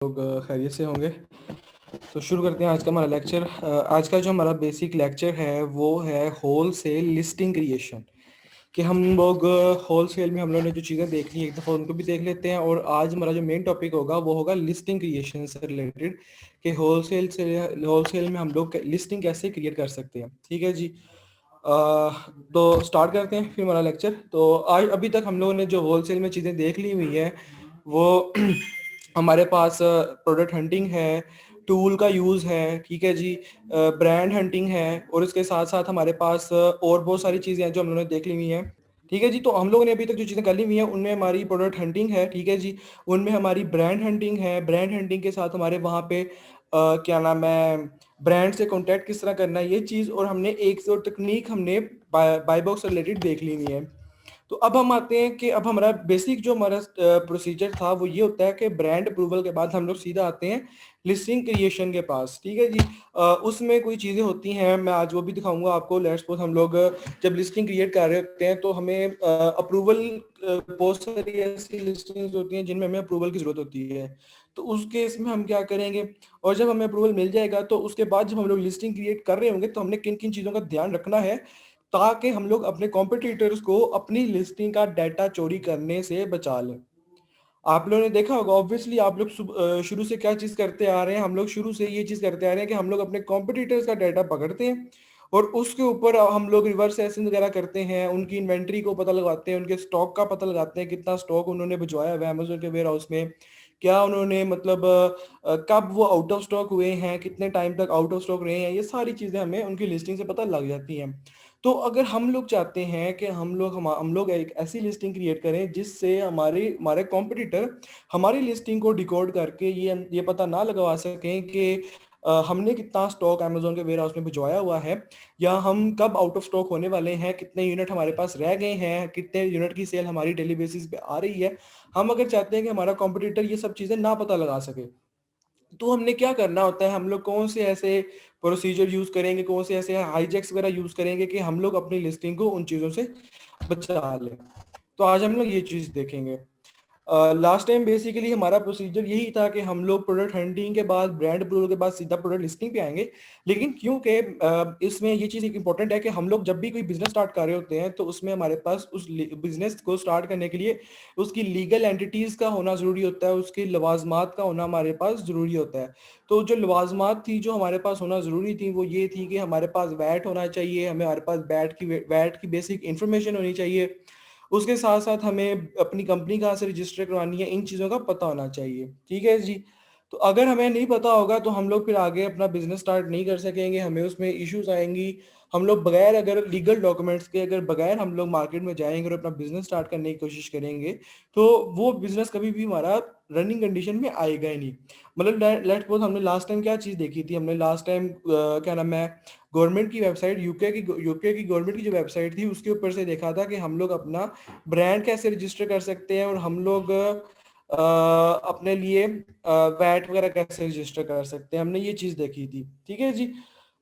लोग खैरियत से होंगे। तो शुरू करते हैं आज का हमारा लेक्चर। आज का जो हमारा बेसिक लेक्चर है वो है होल सेल लिस्टिंग क्रिएशन। कि हम लोग होल सेल में हम लोगों ने जो चीज़ें देख ली एक दफ़ा उनको भी देख लेते हैं, और आज हमारा जो मेन टॉपिक होगा वो होगा लिस्टिंग क्रिएशन से रिलेटेड। कि होल सेल में हम लोग लिस्टिंग कैसे क्रिएट कर सकते हैं। ठीक है जी। तो स्टार्ट करते हैं फिर हमारा लेक्चर। तो आज अभी तक हम लोगों ने जो होल सेल में चीज़ें देख ली हुई है वो हमारे पास प्रोडक्ट हंटिंग है, टूल का यूज़ है, ठीक है जी, ब्रांड हंटिंग है, और इसके साथ साथ हमारे पास और बहुत सारी चीज़ें हैं जो हम लोगों ने देख ली हुई हैं। ठीक है जी। तो हम लोगों ने अभी तक जो चीज़ें कर ली हुई हैं उनमें हमारी प्रोडक्ट हंटिंग है, ठीक है जी। उनमें हमारी ब्रांड हंटिंग है। ब्रांड हंटिंग के साथ हमारे वहाँ पे क्या नाम है, ब्रांड से कॉन्टैक्ट किस तरह करना है ये चीज़, और हमने एक दो तकनीक हमने बाय बॉक्स रिलेटेड देख ली हुई है। तो अब हम आते हैं कि अब हमारा बेसिक जो हमारा प्रोसीजर था वो ये होता है कि ब्रांड अप्रूवल के बाद हम लोग सीधा आते हैं लिस्टिंग क्रिएशन के पास। ठीक है जी। उसमें कोई चीज़ें होती हैं, मैं आज वो भी दिखाऊंगा आपको। लेट्स सपोज हम लोग जब लिस्टिंग क्रिएट कर रहे होते हैं तो हमें अप्रूवल, बहुत सारी ऐसी लिस्टिंग्स होती हैं जिनमें हमें अप्रूवल की ज़रूरत होती है। तो उस केस में हम क्या करेंगे, और जब हमें अप्रूवल मिल जाएगा तो उसके बाद जब हम लोग लिस्टिंग क्रिएट कर रहे होंगे तो हमने किन किन चीज़ों का ध्यान रखना है ताकि हम लोग अपने कॉम्पिटिटर्स को अपनी लिस्टिंग का डाटा चोरी करने से बचा लें। आप लोगों ने देखा होगा, ऑब्वियसली आप लोग शुरू से क्या चीज़ करते आ रहे हैं, हम लोग शुरू से ये चीज़ करते आ रहे हैं कि हम लोग अपने कॉम्पिटिटर्स का डाटा पकड़ते हैं और उसके ऊपर हम लोग रिवर्स एसिंग वगैरह करते हैं, उनकी इन्वेंट्री को पता लगाते हैं, उनके स्टॉक का पता लगाते हैं, कितना स्टॉक उन्होंने भिजवाया हुआ है अमेजोन के वेयर हाउस में, क्या उन्होंने मतलब कब वो आउट ऑफ स्टॉक हुए हैं, कितने टाइम तक आउट ऑफ स्टॉक रहे हैं, ये सारी चीज़ें हमें उनकी लिस्टिंग से पता लग जाती हैं। तो अगर हम लोग चाहते हैं कि हम लोग एक ऐसी लिस्टिंग क्रिएट करें जिससे हमारे हमारे कॉम्पिटिटर हमारी लिस्टिंग को डिकोड करके ये पता ना लगवा सकें कि हमने कितना स्टॉक अमेजोन के वेयर हाउस में भिजवाया हुआ है, या हम कब आउट ऑफ स्टॉक होने वाले हैं, कितने यूनिट हमारे पास रह गए हैं, कितने यूनिट की सेल हमारी डेली बेसिस पे आ रही है। हम अगर चाहते हैं कि हमारा कॉम्पिटिटर ये सब चीज़ें ना पता लगा सके, तो हमने क्या करना होता है, हम लोग कौन से ऐसे प्रोसीजर यूज़ करेंगे, कौन से ऐसे हाईजैक्स वगैरह यूज़ करेंगे कि हम लोग अपनी लिस्टिंग को उन चीज़ों से बचा लें। तो आज हम लोग ये चीज़ देखेंगे। लास्ट टाइम बेसिकली हमारा प्रोसीजर यही था कि हम लोग प्रोडक्ट हंटिंग के बाद, ब्रांड अप्रूवल के बाद सीधा प्रोडक्ट लिस्टिंग पे आएंगे। लेकिन क्योंकि इसमें ये चीज़ एक इंपॉर्टेंट है कि हम लोग जब भी कोई बिजनेस स्टार्ट कर रहे होते हैं तो उसमें हमारे पास उस बिजनेस को स्टार्ट करने के लिए उसकी लीगल एंटिटीज़ का होना ज़रूरी होता है, उसकी लवाजमात का होना हमारे पास ज़रूरी होता है। तो जो लवाजमात थी जो हमारे पास होना ज़रूरी थी वो ये थी कि हमारे पास वैट होना चाहिए, हमारे पास वैट की बेसिक इंफॉर्मेशन होनी चाहिए, उसके साथ साथ हमें अपनी कंपनी कहाँ से रजिस्टर करवानी है, इन चीज़ों का पता होना चाहिए। ठीक है जी। तो अगर हमें नहीं पता होगा तो हम लोग फिर आगे अपना बिजनेस स्टार्ट नहीं कर सकेंगे, हमें उसमें इश्यूज आएंगी। हम लोग बगैर अगर लीगल डॉक्यूमेंट्स के, अगर बगैर हम लोग मार्केट में जाएंगे और अपना बिजनेस स्टार्ट करने की कोशिश करेंगे तो वो बिजनेस कभी भी हमारा रनिंग कंडीशन में आएगा ही नहीं। मतलब लेट्स सपोज हमने लास्ट टाइम क्या चीज़ देखी थी, हमने लास्ट टाइम क्या नाम है, गवर्नमेंट की वेबसाइट, यूके की गवर्नमेंट की जो वेबसाइट थी उसके ऊपर से देखा था कि हम लोग अपना ब्रांड कैसे रजिस्टर कर सकते हैं, और हम लोग अपने लिए वैट वगैरह कैसे रजिस्टर कर सकते हैं, हमने ये चीज़ देखी थी। ठीक है जी।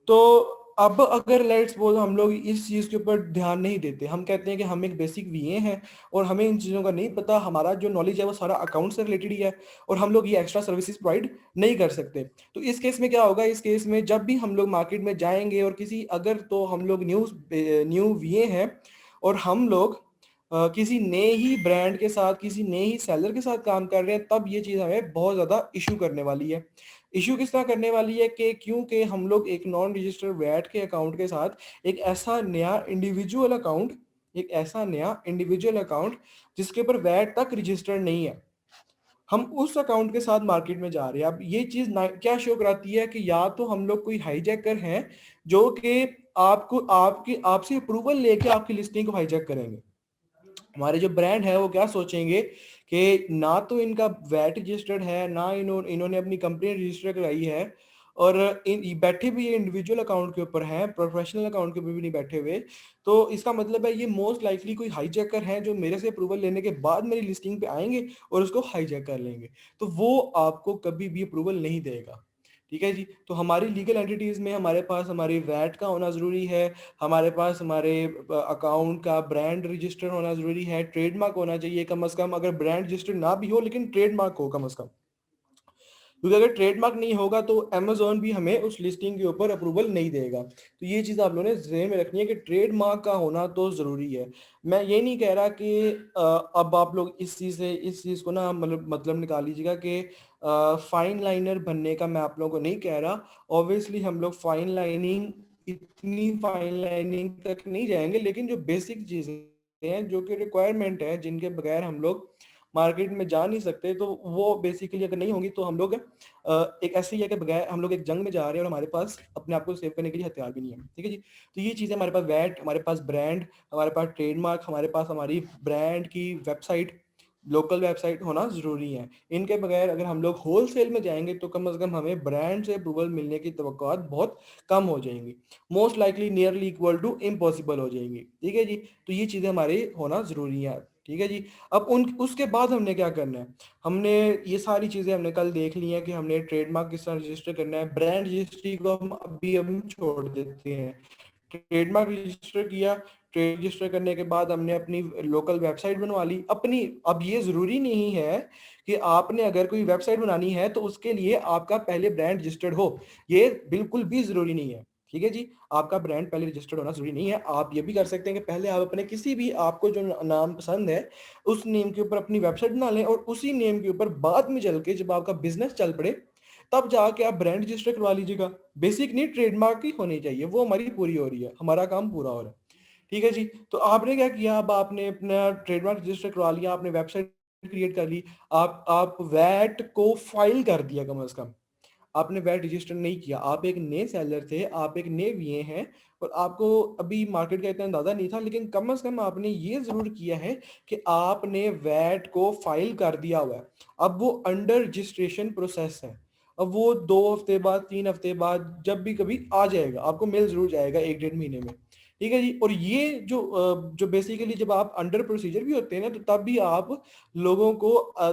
तो अब अगर लेट्स सपोज हम लोग इस चीज़ के ऊपर ध्यान नहीं देते, हम कहते हैं कि हम एक बेसिक वीए हैं और हमें इन चीज़ों का नहीं पता, हमारा जो नॉलेज है वो सारा अकाउंट से रिलेटेड ही है और हम लोग ये एक्स्ट्रा सर्विसेज प्रोवाइड नहीं कर सकते। तो इस केस में क्या होगा, इस केस में जब भी हम लोग मार्केट में जाएंगे और किसी, अगर तो हम लोग न्यू वीए हैं और हम लोग किसी नए ही ब्रांड के साथ, किसी नए ही सेलर के साथ काम कर रहे हैं, तब ये चीज़ हमें बहुत ज़्यादा इशू करने वाली है। इशू किस तरह करने वाली है कि क्योंकि हम लोग एक नॉन रजिस्टर्ड वैट के अकाउंट के साथ एक ऐसा नया इंडिविजुअल अकाउंट जिसके ऊपर वैट तक रजिस्टर्ड नहीं है, हम उस अकाउंट के साथ मार्केट में जा रहे हैं। अब ये चीज क्या शो कराती है कि या तो हम लोग कोई हाईजैकर हैं जो कि आपको आपकी आपसे अप्रूवल लेके आपकी लिस्टिंग को हाईजैक करेंगे। हमारे जो ब्रांड है वो क्या सोचेंगे कि ना तो इनका वैट रजिस्टर्ड है, ना इन्होंने अपनी कंपनी रजिस्टर कराई है, और बैठे भी ये इंडिविजुअल अकाउंट के ऊपर हैं, प्रोफेशनल अकाउंट के ऊपर भी नहीं बैठे हुए। तो इसका मतलब है ये मोस्ट लाइकली कोई हाईजैकर हैं जो मेरे से अप्रूवल लेने के बाद मेरी लिस्टिंग पे आएंगे और उसको हाईजैक कर लेंगे। तो वो आपको कभी भी अप्रूवल नहीं देगा। ठीक है जी। तो हमारी लीगल एंटिटीज में हमारे पास हमारी वैट का होना जरूरी है, हमारे पास हमारे अकाउंट का ब्रांड रजिस्टर होना जरूरी है, ट्रेडमार्क होना चाहिए कम से कम, अगर ब्रांड रजिस्टर ना भी हो लेकिन ट्रेडमार्क हो कम से कम। क्योंकि अगर ट्रेडमार्क नहीं होगा तो अमेजोन भी हमें उस लिस्टिंग के ऊपर अप्रूवल नहीं देगा। तो ये चीज़ आप लोगों ने ध्यान में रखनी है कि ट्रेडमार्क का होना तो ज़रूरी है। मैं ये नहीं कह रहा कि अब आप लोग इस चीज़ को ना मतलब निकाल लीजिएगा कि फाइन लाइनर बनने का मैं आप लोगों को नहीं कह रहा। ऑब्वियसली हम लोग फाइन लाइनिंग, इतनी फाइन लाइनिंग तक नहीं जाएंगे, लेकिन जो बेसिक चीज़ें हैं जो कि रिक्वायरमेंट है जिनके बगैर हम लोग मार्केट में जा नहीं सकते, तो वो बेसिकली अगर नहीं होंगी तो हम लोग एक ऐसे ही है कि बगैर हम लोग एक जंग में जा रहे हैं और हमारे पास अपने आप को सेव करने के लिए हथियार भी नहीं है। ठीक है जी। तो ये चीज़ें हमारे पास वैट, हमारे पास ब्रांड, हमारे पास ट्रेडमार्क, हमारे पास हमारी ब्रांड की वेबसाइट, लोकल वेबसाइट होना ज़रूरी है। इनके बगैर अगर हम लोग होल सेल में जाएंगे तो कम से कम हमें ब्रांड से अप्रूवल मिलने की तवक्कुआत बहुत कम हो जाएंगी, most likely nearly equal to impossible हो जाएंगी। ठीक है जी। तो ये चीज़ें हमारे होना ज़रूरी है। ठीक है जी। अब उन उसके बाद हमने क्या करना है, हमने ये सारी चीज़ें हमने कल देख ली हैं कि हमने ट्रेडमार्क किस तरह रजिस्टर करना है। ब्रांड रजिस्ट्री को हम अभी हम छोड़ देते हैं। ट्रेडमार्क रजिस्टर किया, ट्रेड रजिस्टर करने के बाद हमने अपनी लोकल वेबसाइट बनवा ली अपनी। अब ये जरूरी नहीं है कि आपने अगर कोई वेबसाइट बनानी है तो उसके लिए आपका पहले ब्रांड रजिस्टर्ड हो, ये बिल्कुल भी जरूरी नहीं है। ठीक है जी। आपका ब्रांड पहले रजिस्टर्ड होना जरूरी नहीं है। आप ये भी कर सकते हैं कि पहले आप अपने किसी भी आपको जो नाम पसंद है उस नेम के ऊपर अपनी वेबसाइट बना लें, और उसी नेम के ऊपर बाद में चल के जब आपका बिजनेस चल पड़े तब जाके आप ब्रांड रजिस्टर करवा लीजिएगा। बेसिक नहीं ट्रेडमार्क की होनी चाहिए, वो हमारी पूरी हो रही है, हमारा काम पूरा हो रहा है। ठीक है जी। तो आपने क्या किया, अब आपने अपना ट्रेडमार्क रजिस्टर करवा लिया, आपने वेबसाइट क्रिएट कर ली, आप वैट को फाइल कर दिया। कम से कम आपने वैट रजिस्टर नहीं किया, आप एक नए सेलर थे, आप एक नए वीए हैं और आपको अभी मार्केट का इतना अंदाजा नहीं था, लेकिन कम से कम आपने ये जरूर किया है कि आपने वैट को फाइल कर दिया हुआ है। अब वो अंडर रजिस्ट्रेशन प्रोसेस है। अब वो 2 हफ्ते बाद, 3 हफ्ते बाद जब भी कभी आ जाएगा, आपको मिल जरूर जाएगा 1 डेढ़ महीने में। ठीक है जी। और ये जो बेसिकली जब आप अंडर प्रोसीजर भी होते हैं ना, तो तब भी आप लोगों को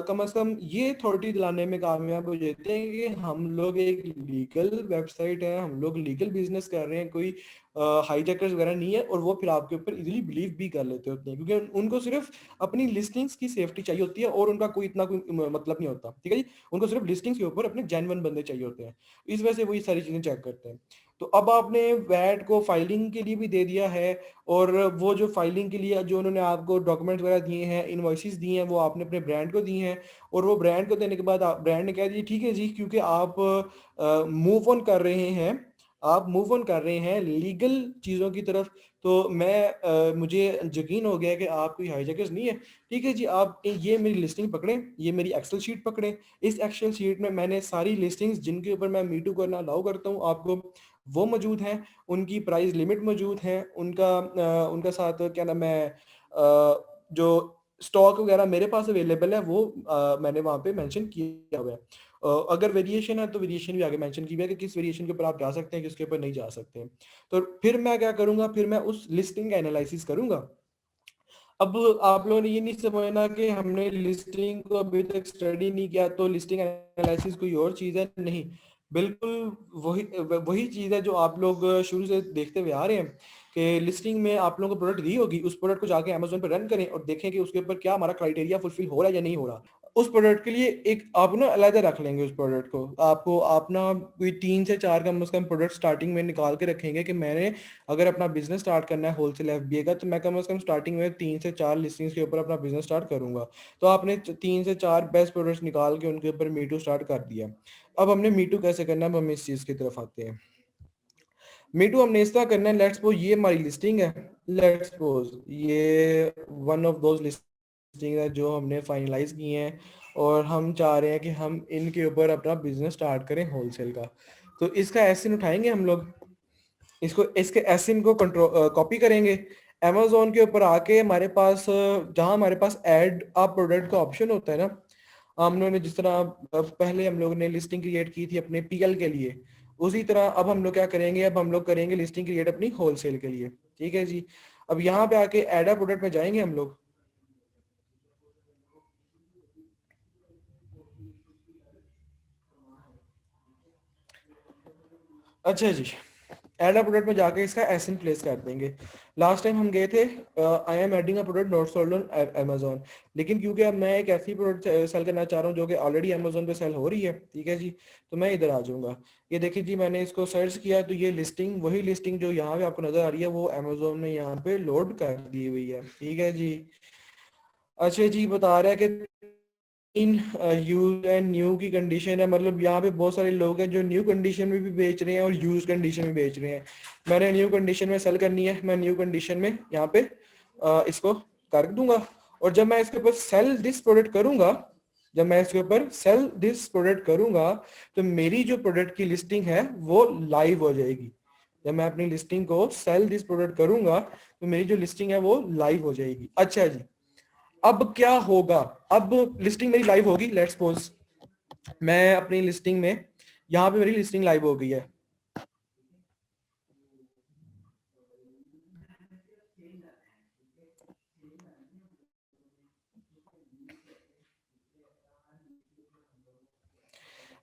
कम से कम ये अथॉरिटी दिलाने में कामयाब हो जाते हैं कि हम लोग एक लीगल वेबसाइट है, हम लोग लीगल बिजनेस कर रहे हैं, कोई हाईजैकर्स वगैरह नहीं है। और वो फिर आपके ऊपर इजीली बिलीव भी कर लेते होते हैं, क्योंकि उनको सिर्फ अपनी लिस्टिंग्स की सेफ्टी चाहिए होती है और उनका कोई इतना कोई मतलब नहीं होता। ठीक है जी। उनको सिर्फ लिस्टिंग्स के ऊपर अपने जेन्युइन बंदे चाहिए होते हैं, इस वजह से वो ये सारी चीजें चेक करते हैं। तो अब आपने वैट को फाइलिंग के लिए भी दे दिया है, और वो जो फाइलिंग के लिए जो उन्होंने आपको डॉक्यूमेंट्स वगैरह दिए हैं, इनवॉइसेस दिए हैं, वो आपने अपने ब्रांड को दिए हैं। और वो ब्रांड को देने के बाद ब्रांड ने कह दिया ठीक है जी, क्योंकि आप मूव ऑन कर रहे हैं, आप मूव ऑन कर रहे हैं लीगल चीज़ों की तरफ, तो मुझे यकीन हो गया कि आप कोई हाईजैकर्स नहीं है। ठीक है जी। आप ये मेरी लिस्टिंग पकड़ें, ये मेरी एक्सेल शीट पकड़ें। इस एक्सेल शीट में मैंने सारी लिस्टिंग्स जिनके ऊपर मैं मीटू करना अलाउ करता हूँ आपको, वो मौजूद हैं, उनकी प्राइस लिमिट मौजूद है, उनका साथ क्या नाम है, जो स्टॉक वगैरह मेरे पास अवेलेबल है वो मैंने वहाँ पे मेंशन किया हुआ है। अगर वेरिएशन है तो वेरिएशन भी आगे मेंशन की हुई है कि किस वेरिएशन के ऊपर आप जा सकते हैं, किसके ऊपर नहीं जा सकते हैं। तो फिर मैं क्या करूंगा, फिर मैं उस लिस्टिंग का एनालिसिस करूंगा। अब आप लोगों ने ये नहीं समझना कि हमने लिस्टिंग को अभी तक स्टडी नहीं किया तो लिस्टिंग एनालिसिस कोई और चीज़ है, नहीं। बिल्कुल वही वही चीज़ है जो आप लोग शुरू से देखते हुए आ रहे हैं कि लिस्टिंग में आप लोगों को प्रोडक्ट दी होगी, उस प्रोडक्ट को जाके अमेजोन पर रन करें और देखें कि उसके ऊपर क्या हमारा क्राइटेरिया फुलफिल हो रहा है या नहीं हो रहा। उस प्रोडक्ट के लिए एक आप ना अलग रख लेंगे उस प्रोडक्ट को, आपको आप ना कोई 3 से 4 कम से कम प्रोडक्ट स्टार्टिंग में निकाल के रखेंगे कि मैंने अगर अपना बिजनेस स्टार्ट करना है होलसेल एफबीए का, तो मैं कम से कम स्टार्टिंग में 3 से 4 लिस्टिंग्स के ऊपर अपना बिजनेस स्टार्ट करूंगा। तो आपने 3 से 4 बेस्ट प्रोडक्ट्स निकाल के उनके ऊपर मीटू स्टार्ट कर दिया। अब हमने मीटू कैसे करना है, अब हम इस चीज की तरफ आते हैं। मीटू हमने इस तरह करना है, लेट्स सपोज ये हमारी लिस्टिंग है, लेट्स सपोज ये वन ऑफ दोज लिस्टिंग है जो हमने फाइनलाइज की हैं, और हम चाह रहे हैं कि हम इनके ऊपर अपना बिजनेस स्टार्ट करें होलसेल का। तो इसका एसिन उठाएंगे हम लोग, इसको इसके एसिन को कंट्रोल कॉपी करेंगे, अमेजोन के ऊपर आके हमारे पास जहां हमारे पास ऐड अ प्रोडक्ट का ऑप्शन होता है ना, हम लोगों ने जिस तरह पहले हम लोगों ने लिस्टिंग क्रिएट की थी अपने पीएल के लिए, उसी तरह अब हम लोग क्या करेंगे, अब हम लोग करेंगे लिस्टिंग क्रिएट अपनी होलसेल के लिए। ठीक है जी। अब यहाँ पे आके ऐड अ प्रोडक्ट में जाएंगे हम लोग। अच्छा जी। एड अ प्रोडक्ट में जाके इसका एसएन प्लेस कर देंगे। लास्ट टाइम हम गए थे I am adding a product not sold on Amazon, लेकिन क्योंकि अब मैं एक ऐसी प्रोडक्ट सेल करना चाह रहा हूँ जो कि ऑलरेडी अमेजोन पे सेल हो रही है, ठीक है जी, तो मैं इधर आ जाऊंगा। ये देखिए जी, मैंने इसको सर्च किया तो ये लिस्टिंग, वही लिस्टिंग जो यहाँ पे आपको नजर आ रही है वो अमेजोन ने यहाँ पे लोड कर दी हुई है, ठीक है जी। अच्छा जी, बता रहा है कि इन यूज एंड न्यू की कंडीशन है, मतलब यहाँ पे बहुत सारे लोग हैं जो न्यू कंडीशन में भी बेच रहे हैं और यूज कंडीशन में बेच रहे हैं। मैंने न्यू कंडीशन में सेल करनी है, मैं न्यू कंडीशन में यहाँ पे इसको कर दूंगा। और जब मैं इसके ऊपर सेल दिस प्रोडक्ट करूंगा, जब मैं इसके ऊपर सेल दिस प्रोडक्ट करूंगा तो मेरी जो प्रोडक्ट की लिस्टिंग है वो लाइव हो जाएगी। जब मैं अपनी लिस्टिंग को सेल दिस प्रोडक्ट करूंगा तो मेरी जो लिस्टिंग है वो लाइव हो जाएगी। अच्छा जी, अब क्या होगा, अब लिस्टिंग मेरी लाइव होगी, लेट्स सपोज मैं अपनी लिस्टिंग में, यहाँ पे मेरी लिस्टिंग लाइव हो गई है।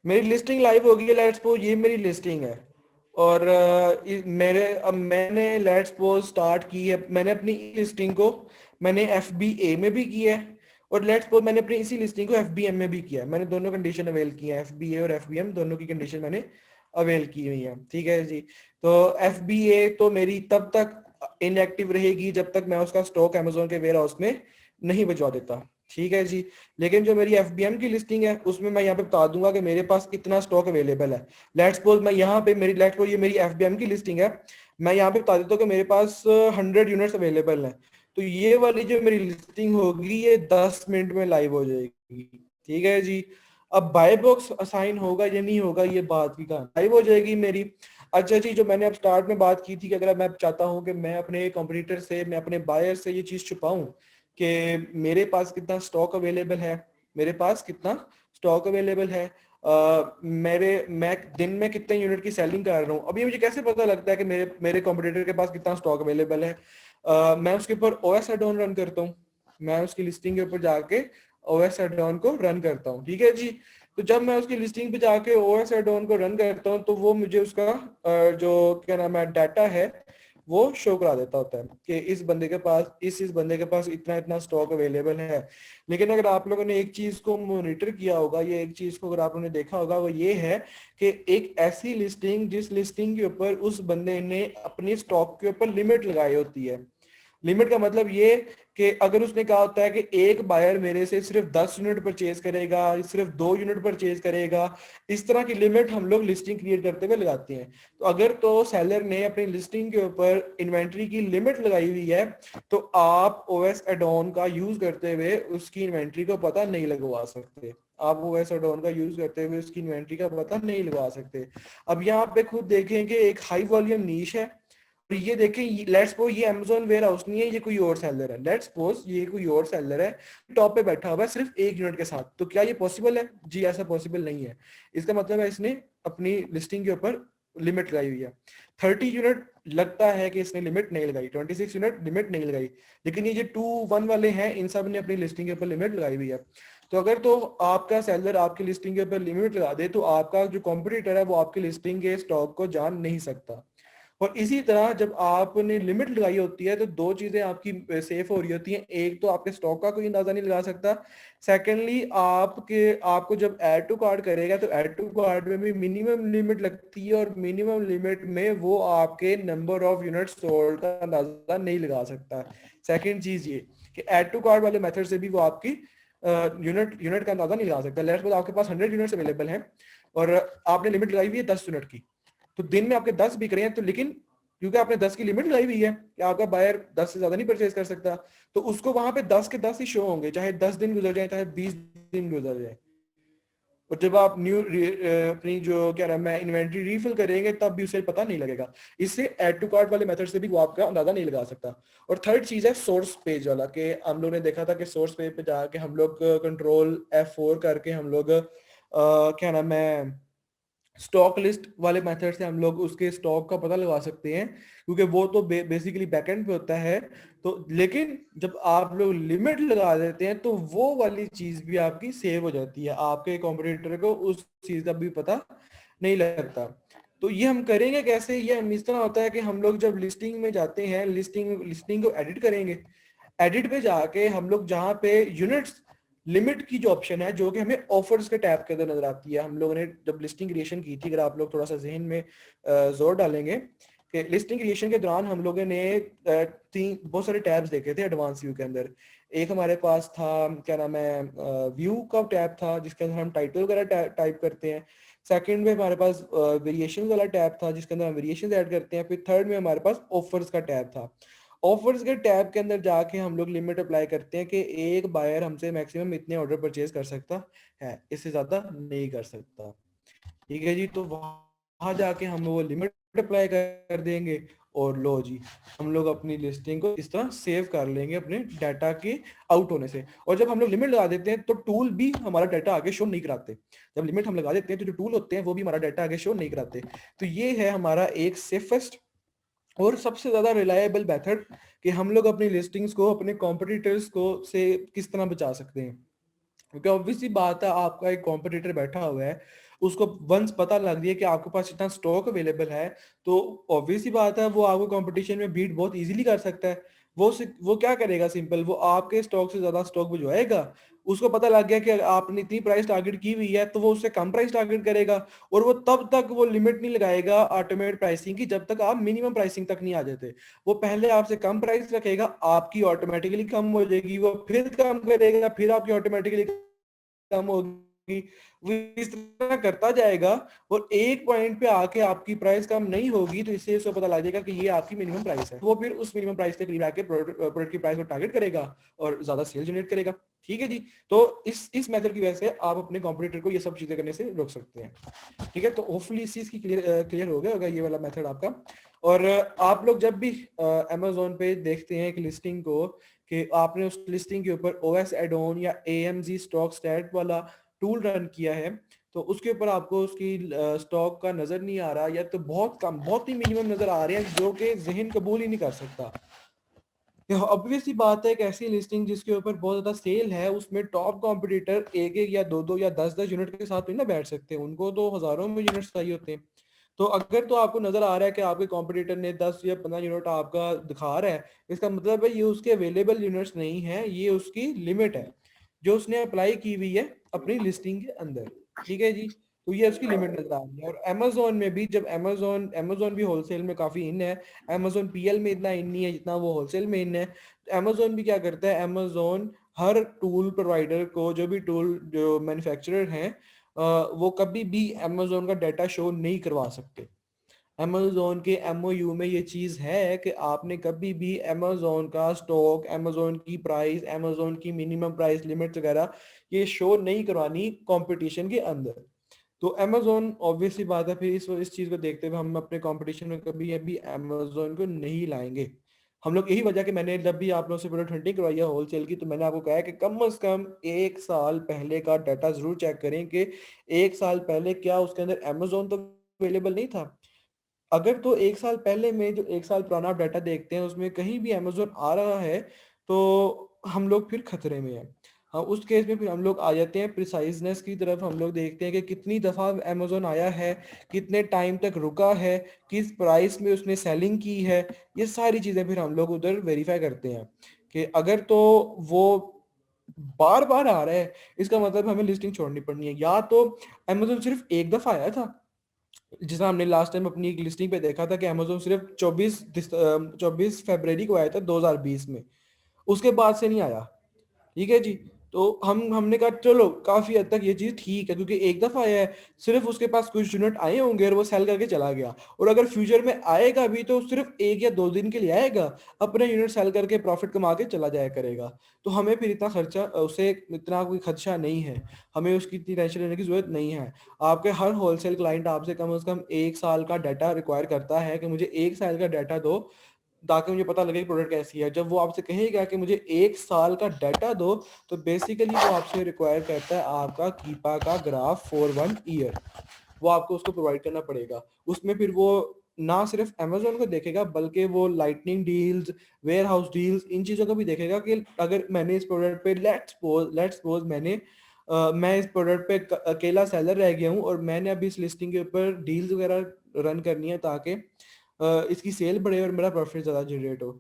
मेरी लिस्टिंग लाइव हो गई है, लेट्स सपोज ये मेरी लिस्टिंग है। और मेरे अब मैंने लेट्स सपोज स्टार्ट की है, मैंने अपनी लिस्टिंग को मैंने FBA में भी किया है और लेट्स सपोज मैंने अपनी इसी लिस्टिंग को FBM में भी किया है। मैंने दोनों कंडीशन अवेल की है, FBA और FBM दोनों की कंडीशन मैंने अवेल की हुई है, ठीक है जी। तो FBA तो मेरी तब तक इनएक्टिव रहेगी जब तक मैं उसका स्टॉक अमेजोन के वेयर हाउस में नहीं भिजवा देता, ठीक है जी। लेकिन जो मेरी FBM की लिस्टिंग है उसमें मैं यहाँ पे बता दूंगा कि मेरे पास इतना स्टॉक अवेलेबल है। लेट्स सपोज मैं यहाँ पे मेरी लेट्स सपोज ये मेरी FBM की लिस्टिंग है, मैं यहाँ पे बता देता हूँ कि मेरे पास 100 यूनिट्स अवेलेबल है। तो ये वाली जो मेरी लिस्टिंग होगी ये 10 मिनट में लाइव हो जाएगी, ठीक है जी। अब बाय बॉक्स असाइन होगा या नहीं होगा ये बात की कहा, लाइव हो जाएगी मेरी। अच्छा जी, जो मैंने अब स्टार्ट में बात की थी कि अगर मैं चाहता हूँ कि मैं अपने कंपटीटर से, मैं अपने बायर से ये चीज छुपाऊं कि मेरे पास कितना स्टॉक अवेलेबल है, मेरे पास कितना स्टॉक अवेलेबल है, मैं दिन में कितने यूनिट की सेलिंग कर रहा हूँ, अभी मुझे कैसे पता लगता है कि मेरे मेरे कॉम्पिटिटर के पास कितना स्टॉक अवेलेबल है। मैं उसके ऊपर OS एड ऑन रन करता हूँ, मैं उसकी लिस्टिंग के ऊपर जाके OS एड ऑन को रन करता हूँ, ठीक है जी। तो जब मैं उसकी लिस्टिंग पे जाके OS एड ऑन को रन करता हूँ तो वो मुझे उसका जो क्या नाम है डाटा है वो शो करा देता होता है कि इस बंदे के पास इस बंदे के पास इतना इतना स्टॉक अवेलेबल है। लेकिन अगर आप लोगों ने एक चीज को मॉनिटर किया होगा, ये एक चीज को अगर आप लोगों ने देखा होगा, वो ये है कि एक ऐसी लिस्टिंग जिस लिस्टिंग के ऊपर उस बंदे ने अपनी स्टॉक के ऊपर लिमिट लगाई होती है। लिमिट का मतलब ये कि अगर उसने कहा होता है कि एक बायर मेरे से सिर्फ 10 यूनिट परचेज करेगा, सिर्फ 2 यूनिट परचेज करेगा, इस तरह की लिमिट हम लोग लिस्टिंग क्रिएट करते हुए लगाते हैं। तो अगर तो सेलर ने अपनी लिस्टिंग के ऊपर इन्वेंट्री की लिमिट लगाई हुई है तो आप OS एड ऑन का यूज करते हुए उसकी इन्वेंट्री को पता नहीं लगवा सकते, आप OS एड ऑन का यूज करते हुए उसकी इन्वेंट्री का पता नहीं लगा सकते। अब यहाँ पे खुद देखें कि एक हाई वॉल्यूम नीश है, और ये देखें लेट्स सपोज ये अमेजोन वेयर हाउस नहीं है, ये कोई और सेलर है, लेट्स सपोज ये कोई और सेलर है, टॉप पे बैठा हुआ है सिर्फ 1 यूनिट के साथ, तो क्या ये पॉसिबल है? जी ऐसा पॉसिबल नहीं है। इसका मतलब है इसने अपनी लिस्टिंग के ऊपर लिमिट लगाई हुई है। 30 यूनिट लगता है कि इसने लिमिट नहीं लगाई, 26 यूनिट लिमिट नहीं लगाई, लेकिन ये जो 2-1 वाले हैं इन सब ने अपनी लिस्टिंग के ऊपर लिमिट लगाई हुई है। तो अगर तो आपका सेलर आपकी लिस्टिंग के ऊपर लिमिट लगा दे तो आपका जो कॉम्पिटिटर है वो आपकी लिस्टिंग के स्टॉक को जान नहीं सकता। और इसी तरह जब आपने लिमिट लगाई होती है तो दो चीजें आपकी सेफ हो रही होती हैं, एक तो आपके स्टॉक का कोई अंदाजा नहीं लगा सकता, सेकेंडली आपके आपको जब ऐड टू कार्ड करेगा तो ऐड टू कार्ड में भी मिनिमम लिमिट लगती है और मिनिमम लिमिट में वो आपके नंबर ऑफ यूनिट सोल्ड का अंदाजा नहीं लगा सकता। सेकेंड चीज ये कि ऐड टू कार्ड वाले मेथड से भी वो आपकी यूनिट यूनिट का अंदाजा नहीं लगा सकता। लेट्स सपोज आपके पास 100 यूनिट्स अवेलेबल हैं और आपने लिमिट लगाई हुई है 10 यूनिट की, तो दिन में आपके 10 बिक रहे हैं, तो लेकिन क्योंकि आपने 10 की लिमिट लगाई हुई है कि आपका बायर 10 से ज्यादा नहीं परचेज कर सकता, तो उसको वहां पे 10 के 10 ही शो होंगे, चाहे 10 दिन गुजर जाए चाहे 20 दिन गुजर जाए। और जब आप न्यू अपनी जो क्या नाम है इन्वेंट्री रीफिल करेंगे तब भी उसे पता नहीं लगेगा। इससे ऐड टू कार्ट वाले मेथड से भी वो आपका अंदाजा नहीं लगा सकता। और थर्ड चीज है सोर्स पेज वाला, कि हम लोग ने देखा था कि सोर्स पेज पे जाके हम लोग कंट्रोल F4 करके हम लोग क्या नाम है स्टॉक लिस्ट वाले मेथड से हम लोग उसके स्टॉक का पता लगा सकते हैं, क्योंकि वो तो बेसिकली बैकएंड पे होता है। तो लेकिन जब आप लोग लिमिट लगा देते हैं तो वो वाली चीज भी आपकी सेव हो जाती है, आपके कॉम्पिटिटर को उस चीज का भी पता नहीं लगता। तो ये हम करेंगे कैसे? ये हम इस तरह होता है कि हम लोग जब लिस्टिंग में जाते हैं, लिस्टिंग लिस्टिंग को एडिट करेंगे, एडिट पे जाके हम लोग जहाँ पे यूनिट्स लिमिट की जो ऑप्शन है, जो कि हमें ऑफर्स के टैब के अंदर नजर आती है, हम लोगों ने जब लिस्टिंग क्रिएशन की थी, अगर आप लोग थोड़ा सा जहन में जोर डालेंगे कि लिस्टिंग क्रिएशन के दौरान हम लोगों ने तीन बहुत सारे टैब्स देखे थे एडवांस व्यू के अंदर। एक हमारे पास था, क्या नाम है, व्यू का टैब था जिसके अंदर हम टाइटल वगैरह टाइप करते हैं। सेकंड में हमारे पास वेरिएशन वाला टैब था जिसके अंदर हम वेरिएशन ऐड करते हैं। फिर थर्ड में हमारे पास ऑफर्स का टैब था। ऑफर्स के टैब के अंदर जाके हम लोग लिमिट अप्लाई करते हैं कि एक बायर हमसे मैक्सिमम इतने ऑर्डर परचेज कर सकता है, इससे ज्यादा नहीं कर सकता। ठीक है जी, तो वहां जाके हम वो लिमिट अप्लाई कर देंगे और लो जी, हम लोग अपनी लिस्टिंग को इस तरह सेव कर लेंगे अपने डाटा के आउट होने से। और जब हम लोग लिमिट लगा देते हैं तो टूल भी हमारा डाटा आगे शो नहीं कराते। जब लिमिट हम लगा देते हैं तो जो टूल होते हैं वो भी हमारा डाटा आगे शो नहीं कराते। तो ये है हमारा एक सेफेस्ट और सबसे ज्यादा रिलायबल मेथड कि हम लोग अपनी लिस्टिंग्स को अपने कॉम्पिटिटर्स को से किस तरह बचा सकते हैं। क्योंकि ऑब्वियसली बात है, आपका एक कॉम्पिटिटर बैठा हुआ है, उसको वंस पता लग गया कि आपके पास इतना स्टॉक अवेलेबल है, तो ऑब्वियसली बात है वो आपको कंपटीशन में बीट बहुत इजीली कर सकता है। वो क्या करेगा? सिंपल, वो आपके स्टॉक से ज्यादा स्टॉक भिजवाएगा। उसको पता लग गया कि आपने इतनी प्राइस टारगेट की हुई है, तो वो उससे कम प्राइस टारगेट करेगा। और वो तब तक वो लिमिट नहीं लगाएगा ऑटोमेटेड प्राइसिंग की जब तक आप मिनिमम प्राइसिंग तक नहीं आ जाते। वो पहले आपसे कम प्राइस रखेगा, आपकी ऑटोमेटिकली कम हो जाएगी, वो फिर कम करेगा, फिर आपकी ऑटोमेटिकली कम होगी, वो इस तरह करता जाएगा। और एक पॉइंट पे आके आपकी प्राइस कम नहीं होगी तो इससे उसको पता लग जाएगा कि ये आपकी मिनिमम प्राइस है। वो फिर उस मिनिमम प्राइस के करीब आके प्रोडक्ट की प्राइस को टारगेट करेगा और ज्यादा सेल जनरेट करेगा। ठीक है जी, तो इस मेथड की वजह से आप अपने कॉम्पिटिटर को ये सब चीजें करने से रोक सकते हैं। ठीक है, तो होपफुली इस चीज की क्लियर हो गया होगा ये वाला मेथड आपका। और आप लोग जब भी अमेजोन पे देखते हैं एक लिस्टिंग को, कि आपने उस लिस्टिंग के ऊपर ओएस एड ऑन या एएमजी स्टॉक स्टैट वाला टूल रन किया है, तो उसके ऊपर आपको उसकी स्टॉक का नजर नहीं आ रहा, या तो बहुत कम, बहुत ही मिनिमम नजर आ रहे हैं जो कि जहन कबूल ही नहीं कर सकता। ऑब्वियसली बात है, एक ऐसी लिस्टिंग जिसके ऊपर बहुत ज्यादा सेल है, उसमें टॉप कॉम्पिटिटर एक एक या दो दो या दस दस यूनिट के साथ नहीं ना बैठ सकते, उनको तो हजारों में यूनिट्स चाहिए होते हैं। तो अगर तो आपको नजर आ रहा है कि आपके कॉम्पिटिटर ने 10 या 15 यूनिट आपका दिखा रहा है, इसका मतलब है ये उसके अवेलेबल यूनिट्स नहीं है, ये उसकी लिमिट है जो उसने अप्लाई की हुई है अपनी लिस्टिंग के अंदर। ठीक है जी, तो ये उसकी लिमिट नजर आ रही है। और अमेजोन में भी, जब अमेजोन अमेजोन भी होलसेल में काफी इन है, अमेजोन पीएल में इतना इन नहीं है जितना वो होलसेल में इन है। तो अमेजोन भी क्या करता है, अमेजोन हर टूल प्रोवाइडर को, जो भी टूल जो मैन्युफैक्चरर हैं, वो कभी भी अमेजोन का डाटा शो नहीं करवा सकते। अमेजोन के एमओयू में ये चीज है कि आपने कभी भी अमेजोन का स्टॉक, अमेजोन की प्राइस, अमेजोन की मिनिमम प्राइस लिमिट वगैरह ये शो नहीं करवानी कंपटीशन के अंदर। तो अमेजोन, ऑब्वियसली बात है, फिर इस चीज को देखते हुए हम अपने कंपटीशन में कभी अभी अमेजोन को नहीं लाएंगे। हम लोग यही वजह कि मैंने जब भी आप लोगों से प्रोडक्ट हंटिंग करवाई है होलसेल की, तो मैंने आपको कहा है कि कम से कम एक साल पहले का डाटा जरूर चेक करें कि एक साल पहले क्या उसके अंदर अमेजोन तो अवेलेबल नहीं था। अगर तो एक साल पहले में जो एक साल पुराना डाटा देखते हैं उसमें कहीं भी अमेजोन आ रहा है, तो हम लोग फिर खतरे में हैं। हाँ, उस केस में फिर हम लोग आ जाते हैं प्रिसाइजनेस की तरफ। हम लोग देखते हैं कि कितनी दफ़ा अमेजोन आया है, कितने टाइम तक रुका है, किस प्राइस में उसने सेलिंग की है। ये सारी चीज़ें फिर हम लोग उधर वेरीफाई करते हैं कि अगर तो वो बार बार आ रहा है, इसका मतलब हमें लिस्टिंग छोड़नी पड़नी है। या तो अमेजोन सिर्फ एक दफ़ा आया था, जिस हमने लास्ट टाइम अपनी एक लिस्टिंग पे देखा था कि अमेजोन सिर्फ 24 फरवरी को आया था 2020 में, उसके बाद से नहीं आया। ठीक है जी, तो हमने कहा चलो काफी हद तक ये चीज ठीक है, क्योंकि एक दफा आया है, सिर्फ उसके पास कुछ यूनिट आए होंगे और वो सेल करके चला गया। और अगर फ्यूचर में आएगा भी तो सिर्फ एक या दो दिन के लिए आएगा, अपने यूनिट सेल करके प्रॉफिट कमा के चला जाया करेगा। तो हमें फिर इतना खर्चा, उसे इतना कोई खर्चा नहीं है, हमें उसकी इतनी टेंशन लेने की जरूरत नहीं है। आपके हर होलसेल क्लाइंट आपसे कम से कम एक साल का डाटा रिक्वायर करता है कि मुझे एक साल का डाटा दो, ताकि मुझे पता लगे कि प्रोडक्ट कैसी है। जब वो आपसे कहेगा कि मुझे एक साल का डाटा दो, तो बेसिकली वो आपसे रिक्वायर करता है आपका कीपा का ग्राफ फॉर 1 ईयर। वो आपको उसको प्रोवाइड करना पड़ेगा। उसमें फिर वो ना सिर्फ अमेजोन को देखेगा, बल्कि वो lightning deals, warehouse deals, इन चीज़ों को भी देखेगा कि अगर मैंने इस प्रोडक्ट पे लेट्स सपोज मैंने मैं इस प्रोडक्ट पे अकेला सेलर रह गया हूँ और मैंने अभी इस लिस्टिंग के ऊपर डील्स वगैरह रन करनी है ताकि इसकी सेल बढ़े और मेरा प्रॉफिट ज़्यादा जनरेट हो।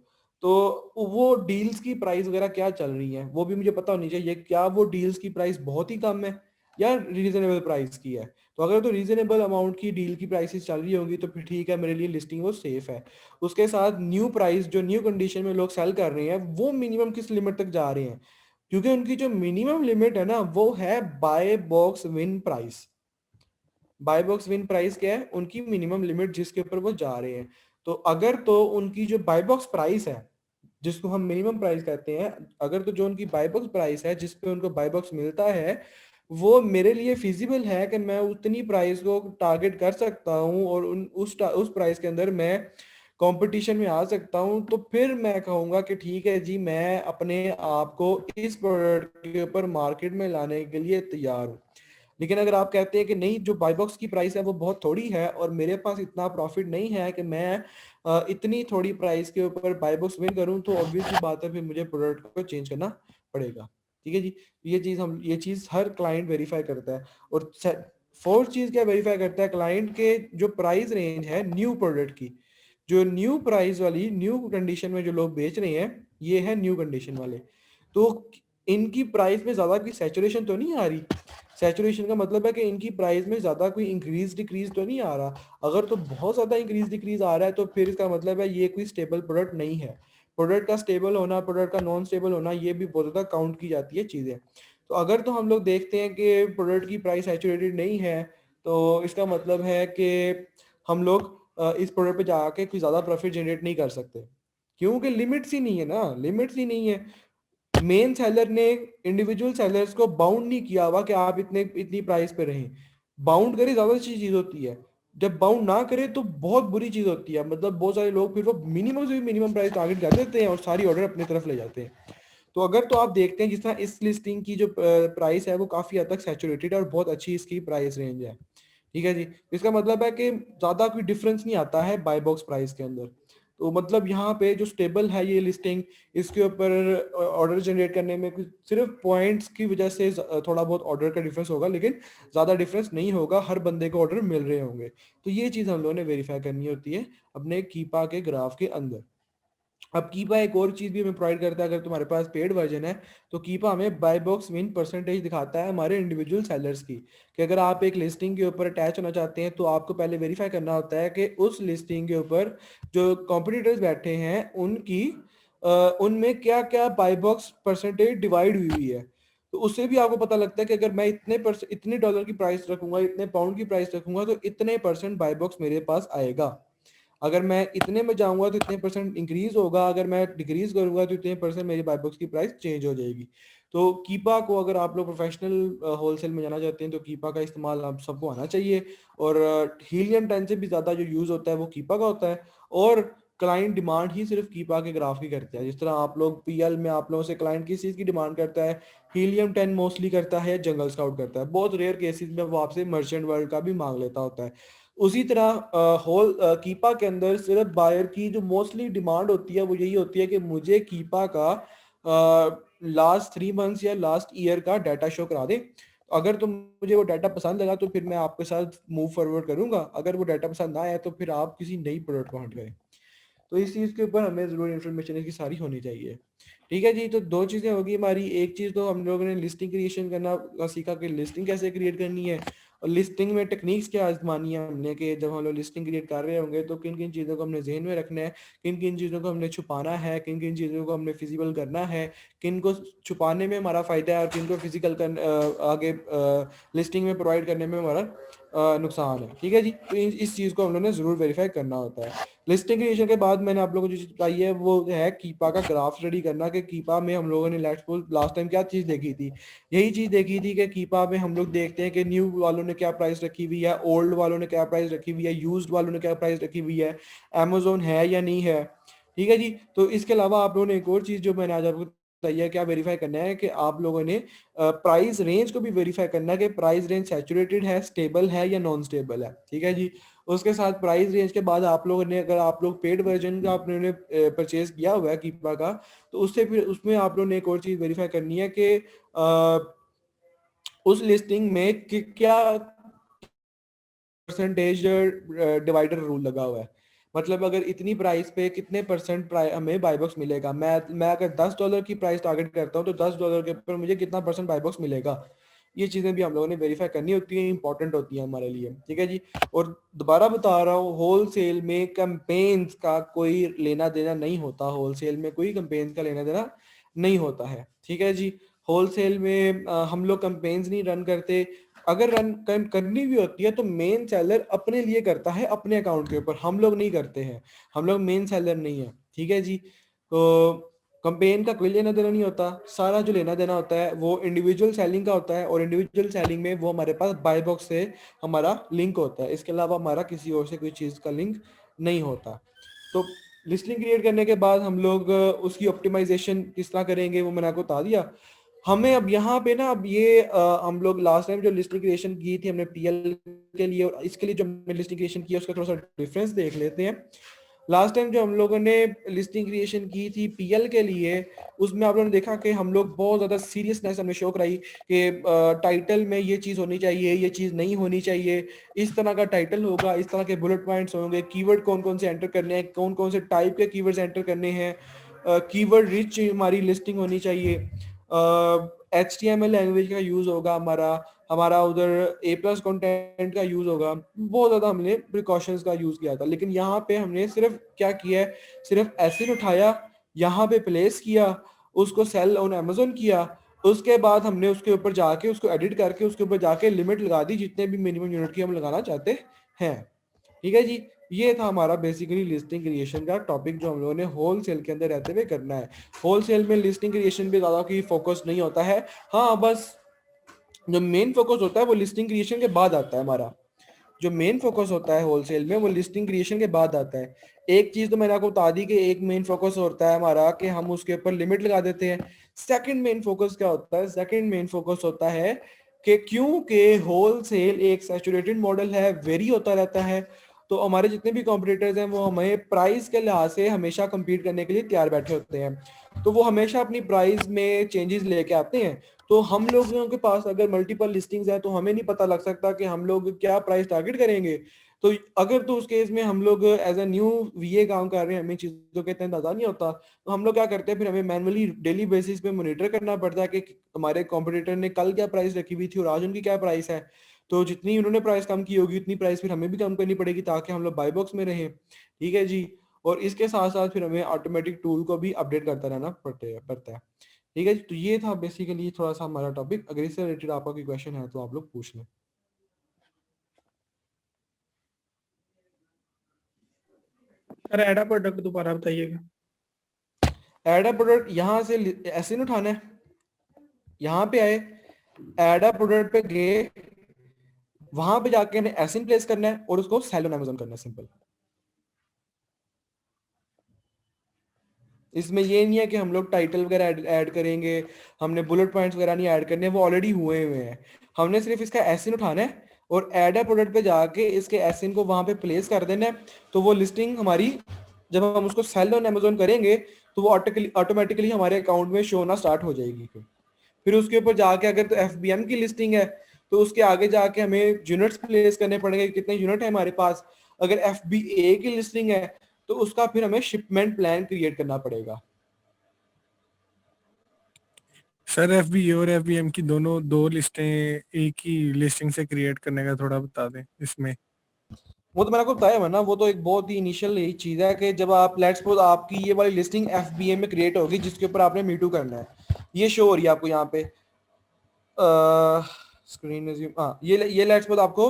तो वो डील्स की प्राइस वगैरह क्या चल रही है वो भी मुझे पता होनी चाहिए। क्या वो डील्स की प्राइस बहुत ही कम है या रीजनेबल प्राइस की है? तो अगर तो रीजनेबल अमाउंट की डील की प्राइसेस चल रही होंगी तो फिर ठीक है, मेरे लिए लिस्टिंग वो सेफ है। उसके साथ न्यू प्राइस जो न्यू कंडीशन में लोग सेल कर रहे हैं वो मिनिमम किस लिमिट तक जा रहे हैं, क्योंकि उनकी जो मिनिमम लिमिट है ना वो है buy box win prize. Buy box win prize क्या है? उनकी मिनिमम लिमिट जिसके ऊपर वो जा रहे हैं। तो अगर तो उनकी जो बाय बॉक्स प्राइस है जिसको हम मिनिमम प्राइस कहते हैं, अगर तो जो उनकी बाय बॉक्स प्राइस है जिस पे उनको बाय बॉक्स मिलता है वो मेरे लिए फिजिबल है कि मैं उतनी प्राइस को टारगेट कर सकता हूँ और उस प्राइस के अंदर मैं कंपटीशन में आ सकता हूँ, तो फिर मैं कहूँगा कि ठीक है जी, मैं अपने आप को इस प्रोडक्ट के ऊपर मार्केट में लाने के लिए तैयार हूँ। लेकिन अगर आप कहते हैं कि नहीं, जो बाय बॉक्स की प्राइस है वो बहुत थोड़ी है और मेरे पास इतना प्रॉफिट नहीं है कि मैं इतनी थोड़ी प्राइस के ऊपर बाय बॉक्स विन करूं, तो ऑब्वियसली बात है फिर मुझे प्रोडक्ट को चेंज करना पड़ेगा। ठीक है जी, ये चीज़ हर क्लाइंट वेरीफाई करता है। और फोर्थ चीज़ क्या वेरीफाई करता है? क्लाइंट के जो प्राइस रेंज है न्यू प्रोडक्ट की, जो न्यू प्राइस वाली न्यू कंडीशन में जो लोग बेच रहे हैं, ये है न्यू कंडीशन वाले। तो इनकी प्राइस में ज़्यादा कोई सैचुरेशन तो नहीं आ रही। सैचुरेशन का मतलब है कि इनकी प्राइस में ज़्यादा कोई इंक्रीज डिक्रीज तो नहीं आ रहा। अगर तो बहुत ज़्यादा इंक्रीज डिक्रीज आ रहा है तो फिर इसका मतलब है ये कोई स्टेबल प्रोडक्ट नहीं है। प्रोडक्ट का स्टेबल होना, प्रोडक्ट का नॉन स्टेबल होना, ये भी बहुत ज़्यादा काउंट की जाती है चीज़ें। तो अगर तो हम लोग देखते हैं कि प्रोडक्ट की प्राइस सैचुरेटेड नहीं है, तो इसका मतलब है कि हम लोग इस प्रोडक्ट पे जाके कोई ज़्यादा प्रॉफिट जनरेट नहीं कर सकते, क्योंकि लिमिट्स ही नहीं है ना, लिमिट्स ही नहीं है। मेन सेलर ने इंडिविजुअल सेलर्स को बाउंड नहीं किया हुआ कि आप इतने इतनी प्राइस पे रहें। बाउंड करे ज्यादा अच्छी चीज होती है, जब बाउंड ना करे तो बहुत बुरी चीज होती है। मतलब बहुत सारे लोग फिर वो मिनिमम से भी मिनिमम प्राइस टारगेट कर देते हैं और सारी ऑर्डर अपनी तरफ ले जाते हैं। तो अगर तो आप देखते हैं जिस तरह इस लिस्टिंग की जो प्राइस है वो काफी हद तक सैचुरेटेड है और बहुत अच्छी इसकी प्राइस रेंज है। ठीक है जी, इसका मतलब है कि ज्यादा कोई डिफरेंस नहीं आता है बाय बॉक्स प्राइस के अंदर। तो मतलब यहाँ पे जो स्टेबल है ये लिस्टिंग, इसके ऊपर ऑर्डर जनरेट करने में कुछ सिर्फ पॉइंट्स की वजह से थोड़ा बहुत ऑर्डर का डिफरेंस होगा, लेकिन ज़्यादा डिफरेंस नहीं होगा, हर बंदे को ऑर्डर मिल रहे होंगे। तो ये चीज़ हम लोगों ने वेरीफाई करनी होती है अपने कीपा के ग्राफ के अंदर। अब कीपा एक और चीज भी हमें प्रोवाइड करता है। अगर तुम्हारे पास पेड वर्जन है तो कीपा हमें बाय बॉक्स विन परसेंटेज दिखाता है हमारे इंडिविजुअल सेलर्स की, कि अगर आप एक लिस्टिंग के ऊपर अटैच होना चाहते हैं तो आपको पहले वेरीफाई करना होता है कि उस लिस्टिंग के ऊपर जो कॉम्पिटिटर्स बैठे हैं उनकी उनमें क्या क्या बाय बॉक्स परसेंटेज डिवाइड हुई हुई है। तो उससे भी आपको पता लगता है कि अगर मैं इतने डॉलर की प्राइस रखूंगा, इतने पाउंड की प्राइस रखूंगा तो इतने परसेंट बाय बॉक्स मेरे पास आएगा। अगर मैं इतने में जाऊंगा तो इतने परसेंट इंक्रीज होगा, अगर मैं डिक्रीज करूंगा तो इतने परसेंट मेरी बाय बॉक्स की प्राइस चेंज हो जाएगी। तो कीपा को अगर आप लोग प्रोफेशनल होलसेल में जाना चाहते हैं तो कीपा का इस्तेमाल आप सबको आना चाहिए। और हीलियम 10 से भी ज़्यादा जो यूज़ होता है वो कीपा का होता है। और क्लाइंट डिमांड ही सिर्फ कीपा के ग्राफ की करते हैं। जिस तरह आप लोग पीएल में आप लोगों से क्लाइंट किस चीज़ की डिमांड करता है, हीलियम 10 मोस्टली करता है, जंगल स्काउट करता है। बहुत रेयर केसेस में वो आपसे मर्चेंट वर्ल्ड का भी मांग लेता होता है। उसी तरह होल कीपा के अंदर सिर्फ बायर की जो मोस्टली डिमांड होती है वो यही होती है कि मुझे कीपा का लास्ट 3 मंथ्स या लास्ट ईयर का डाटा शो करा दे। अगर तो मुझे वो डाटा पसंद लगा तो फिर मैं आपके साथ मूव फॉरवर्ड करूंगा, अगर वो डाटा पसंद ना आया तो फिर आप किसी नई प्रोडक्ट को हट करें। तो इस चीज़ के ऊपर हमें ज़रूर इन्फॉर्मेशन इसकी सारी होनी चाहिए। ठीक है जी, तो दो चीज़ें होगी हमारी। एक चीज़ तो हम लोगों ने लिस्टिंग क्रिएशन करना का सीखा कि लिस्टिंग कैसे क्रिएट करनी है, और लिस्टिंग में टेक्निक्स क्या आजमानी है हमने, कि जब हम लोग लिस्टिंग क्रिएट कर रहे होंगे तो किन किन चीज़ों को हमने जहन में रखना है, किन किन चीज़ों को हमने छुपाना है, किन किन चीज़ों को हमने फिजिबल करना है, किन को छुपाने में हमारा फ़ायदा है और किन को फिजिकल आगे लिस्टिंग में प्रोवाइड करने में हमारा नुकसान है। ठीक है जी, तो इस चीज़ को हम लोगों ने ज़रूर वेरीफाई करना होता है। लिस्टिंग क्रिएशन के बाद मैंने आप लोगों को जो चीज़ बताई है वो है कीपा का ग्राफ रेडी करना, कि कीपा में हम लोगों ने लास्ट टाइम क्या चीज़ देखी थी। यही चीज़ देखी थी कि कीपा में हम लोग देखते हैं कि न्यू वालों ने क्या प्राइस रखी हुई है, ओल्ड वालों ने क्या प्राइस रखी हुई है, यूज्ड वालों ने क्या प्राइस रखी हुई है, अमेजोन है या नहीं है। ठीक है जी, तो इसके अलावा आप लोगों ने एक और चीज़ जो मैंने आज आपको बताई है, क्या वेरीफाई करना है कि आप लोगों ने प्राइस रेंज को भी वेरीफाई करना है कि प्राइस रेंज सैचुरेटेड है, स्टेबल है या नॉन स्टेबल है। ठीक है जी, उसके साथ प्राइस रेंज के बाद आप लोगों ने, अगर आप लोग पेड वर्जन का आपने परचेज किया हुआ है कीपा का, तो उससे फिर उसमें आप लोगों ने एक और चीज़ वेरीफाई करनी है कि उस लिस्टिंग में क्या परसेंटेज डिवाइडर रूल लगा हुआ है। मतलब अगर इतनी प्राइस पे कितने परसेंट हमें बाई बॉक्स मिलेगा, मैं अगर $10 की प्राइस टारगेट करता हूँ तो $10 के ऊपर मुझे कितना परसेंट बाई बॉक्स मिलेगा। ये चीजें भी हम लोगों ने वेरीफाई करनी होती है, इंपॉर्टेंट होती है हमारे लिए, ठीक है जी। और दोबारा बता रहा हूँ, होलसेल में कैंपेन्स का कोई लेना देना नहीं होता, होलसेल में कोई कैंपेन्स का लेना देना नहीं होता है, ठीक है जी। होलसेल में हम लोग कैंपेन्स नहीं रन करते। अगर रन करनी भी होती है तो मेन सेलर अपने लिए करता है, अपने अकाउंट के ऊपर, हम लोग नहीं करते हैं, हम लोग मेन सेलर नहीं है, ठीक है जी। तो कंपेन का कोई लेना देना नहीं होता, सारा जो लेना देना होता है वो इंडिविजुअल सेलिंग का होता है, और इंडिविजुअल सेलिंग में वो हमारे पास बाय बॉक्स से हमारा लिंक होता है, इसके अलावा हमारा किसी और से कोई चीज़ का लिंक नहीं होता। तो लिस्टिंग क्रिएट करने के बाद हम लोग उसकी ऑप्टिमाइजेशन किस तरह करेंगे वो मैंने आपको बता दिया। हमें अब यहाँ पे ना, अब ये हम लोग लास्ट टाइम जो लिस्टिंग क्रिएशन की थी हमने पीएल के लिए, और इसके लिए जो हमने लिस्टिंग क्रिएशन की उसका थोड़ा सा डिफरेंस देख लेते हैं। लास्ट टाइम जो हम लोगों ने लिस्टिंग क्रिएशन की थी पीएल के लिए, उसमें आप लोगों ने देखा कि हम लोग बहुत ज्यादा सीरियसनेस हमने शो कराई कि टाइटल में ये चीज होनी चाहिए, ये चीज नहीं होनी चाहिए, इस तरह का टाइटल होगा, इस तरह के बुलेट पॉइंट्स होंगे, कीवर्ड कौन कौन से एंटर करने हैं, कौन कौन से टाइप के कीवर्ड्स एंटर करने हैं, कीवर्ड रिच हमारी लिस्टिंग होनी चाहिए, HTML लैंग्वेज का यूज होगा हमारा, हमारा उधर A+ कंटेंट का यूज होगा। बहुत ज्यादा हमने प्रिकॉशंस का यूज किया था, लेकिन यहाँ पे हमने सिर्फ क्या किया है, सिर्फ एसिड उठाया, यहाँ पे प्लेस किया, उसको सेल ऑन Amazon किया, उसके बाद हमने उसके ऊपर जाके उसको एडिट करके उसके ऊपर जाके लिमिट लगा दी जितने भी मिनिमम यूनिट की हम लगाना चाहते हैं, ठीक है जी। ये था हमारा बेसिकली लिस्टिंग क्रिएशन का टॉपिक जो हम लोगों ने होलसेल के अंदर रहते हुए करना है। होलसेल में लिस्टिंग क्रिएशन पे ज्यादा की फोकस नहीं होता है, हाँ बस जो मेन फोकस होता है वो लिस्टिंग क्रिएशन के बाद आता है हमारा। जो मेन फोकस होता है होलसेल में वो लिस्टिंग क्रिएशन के बाद आता है। एक चीज तो मैंने आपको बता दी कि एक मेन फोकस होता है हमारा कि हम उसके ऊपर लिमिट लगा देते हैं। सेकंड मेन फोकस क्या होता है, सेकंड मेन फोकस होता है कि क्योंकि होलसेल एक सैचुरेटेड मॉडल है, वेरी होता रहता है, तो हमारे जितने भी कॉम्पिटिटर्स हैं वो हमें प्राइस के लिहाज से हमेशा compete करने के लिए तैयार बैठे होते हैं, तो वो हमेशा अपनी प्राइस में चेंजेस लेके आते हैं। तो हम लोगों के पास अगर मल्टीपल लिस्टिंग्स है तो हमें नहीं पता लग सकता कि हम लोग क्या प्राइस टारगेट करेंगे। तो अगर तो उस केस में हम लोग एज ए न्यू वीए काम कर रहे हैं, हमें चीजों का इतना अंदाजा नहीं होता, तो हम लोग क्या करते हैं, फिर हमें मैनुअली डेली बेसिस पे मॉनिटर करना पड़ता है कि हमारे कॉम्पिटिटर ने कल क्या प्राइस रखी हुई थी और आज उनकी क्या प्राइस है। तो जितनी उन्होंने प्राइस कम की होगी उतनी प्राइस फिर हमें भी कम करनी पड़ेगी ताकि हम लोग बाई बॉक्स में रहें, ठीक है जी। और इसके साथ साथ फिर हमें ऑटोमेटिक टूल को भी अपडेट करता रहना पड़ता है, ठीक है जी। तो ये था बेसिकली थोड़ा सा हमारा टॉपिक, अगर इससे रिलेटेड आपका कोई क्वेश्चन है तो आप लोग पूछ लें। सर एडा प्रोडक्ट दोबारा बताइएगा। ऐड अ प्रोडक्ट यहाँ से ऐसे नहीं उठाना है, यहाँ पे आए, ऐड अ प्रोडक्ट पे गए, वहां पे जाके हमें ऐसे प्लेस करना है और उसको सेल ऑन अमेज़न करना है, सिंपल। इसमें ये नहीं है कि हम लोग टाइटल वगैरह ऐड करेंगे, हमने बुलेट पॉइंट्स वगैरह नहीं ऐड करने, वो ऑलरेडी हुए हुए हैं। हमने सिर्फ इसका एसिन उठाना है और ऐड अ प्रोडक्ट पे जाके इसके एसिन को वहां पे प्लेस कर देना है, तो वो लिस्टिंग हमारी जब हम उसको सेल ऑन अमेज़न करेंगे तो वो ऑटोमेटिकली हमारे अकाउंट में शो होना स्टार्ट हो जाएगी। फिर उसके ऊपर जाके अगर तो FBM की लिस्टिंग है तो उसके आगे जाके हमें यूनिट्स प्लेस करने पड़ेंगे, कितने यूनिट है हमारे पास। अगर FBA की लिस्टिंग है तो उसका फिर हमें शिपमेंट प्लान क्रिएट करना पड़ेगा। सर FBA और FBM की दोनों दो लिस्टें एक ही लिस्टिंग से क्रिएट करने का थोड़ा बता दें इसमें। वो तो मैंने आपको बताया है ना, वो तो एक बहुत ही इनिशियल यही चीज है कि जब आप लेट्स सपोज आपकी ये वाली लिस्टिंग FBA में क्रिएट होगी जिसके ऊपर आपने मीटू करना है, ये शो हो रही है आपको यहाँ पे स्क्रीन रिज्यूम, हाँ ये लेट्स सपोज आपको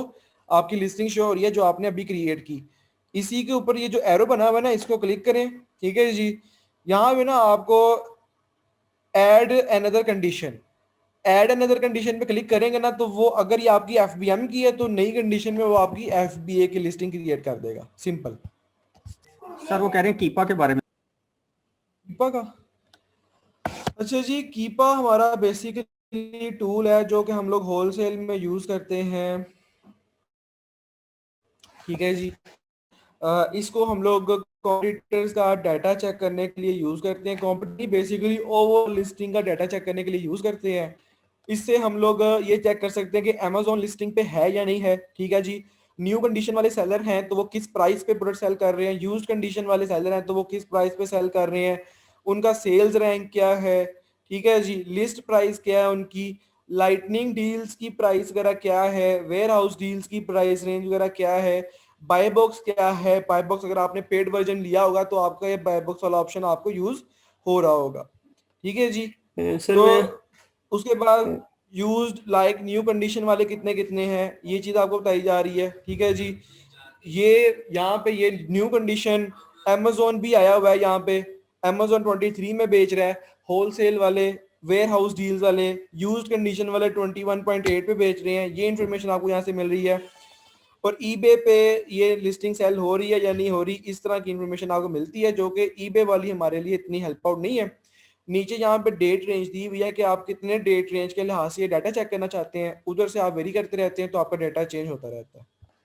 आपकी लिस्टिंग शो हो रही है जो आपने अभी क्रिएट की। इसी के ऊपर ये जो एरो बना हुआ है ना, इसको क्लिक करें, ठीक है जी। यहाँ पे ना आपको add another condition, add another condition पे क्लिक करेंगे ना, तो वो अगर ये आपकी FBM की है तो नई कंडीशन में वो आपकी FBA की लिस्टिंग क्रिएट कर देगा, सिंपल। सर वो कह रहे हैं कीपा के बारे में। कीपा का, अच्छा जी, कीपा हमारा बेसिकली टूल है जो कि हम लोग होलसेल में यूज करते हैं, ठीक है जी। इसको हम लोग कॉम्पिटिटर्स का डाटा चेक करने के लिए यूज करते हैं, कॉम्पिटिटिव बेसिकली ओवर लिस्टिंग का डाटा चेक करने के लिए यूज करते हैं। इससे हम लोग ये चेक कर सकते हैं कि Amazon लिस्टिंग पे है या नहीं है, ठीक है जी। न्यू कंडीशन वाले सेलर हैं तो वो किस प्राइस पे प्रोडक्ट सेल कर रहे हैं, यूज्ड कंडीशन वाले सेलर हैं तो वो किस प्राइस पे सेल कर रहे हैं, उनका सेल्स रैंक क्या है, ठीक है जी, लिस्ट प्राइस क्या है उनकी, लाइटनिंग डील्स की प्राइस वगैरह क्या है, वेयर हाउस डील्स की प्राइस रेंज वगैरह क्या है, बाय बॉक्स क्या है। बाय बॉक्स अगर आपने पेड वर्जन लिया होगा तो आपका ये बाय बॉक्स वाला ऑप्शन आपको यूज हो रहा होगा, ठीक है जी। सर तो मैं उसके बाद यूज्ड लाइक न्यू कंडीशन वाले कितने कितने हैं ये चीज आपको बताई जा रही है, ठीक है जी। ये यहाँ पे ये न्यू कंडीशन Amazon भी आया हुआ है, यहाँ पे Amazon 23 में बेच रहा है, होलसेल वाले वेयर हाउस डील्स वाले यूज्ड कंडीशन वाले 21.8 पे बेच रहे हैं। ये इन्फॉर्मेशन आपको यहाँ से मिल रही है। और ईबे पे ये लिस्टिंग सेल हो रही है या नहीं हो रही, इस तरह की इन्फॉर्मेशन आपको मिलती है, जो कि ईबे वाली हमारे लिए इतनी हेल्प आउट नहीं है। नीचे यहाँ पे डेट रेंज दी हुई है कि आप कितने डेट रेंज के लिहाज से ये डाटा चेक करना चाहते हैं, उधर से आप वेरी करते रहते हैं तो आपका डाटा चेंज होता रहता है।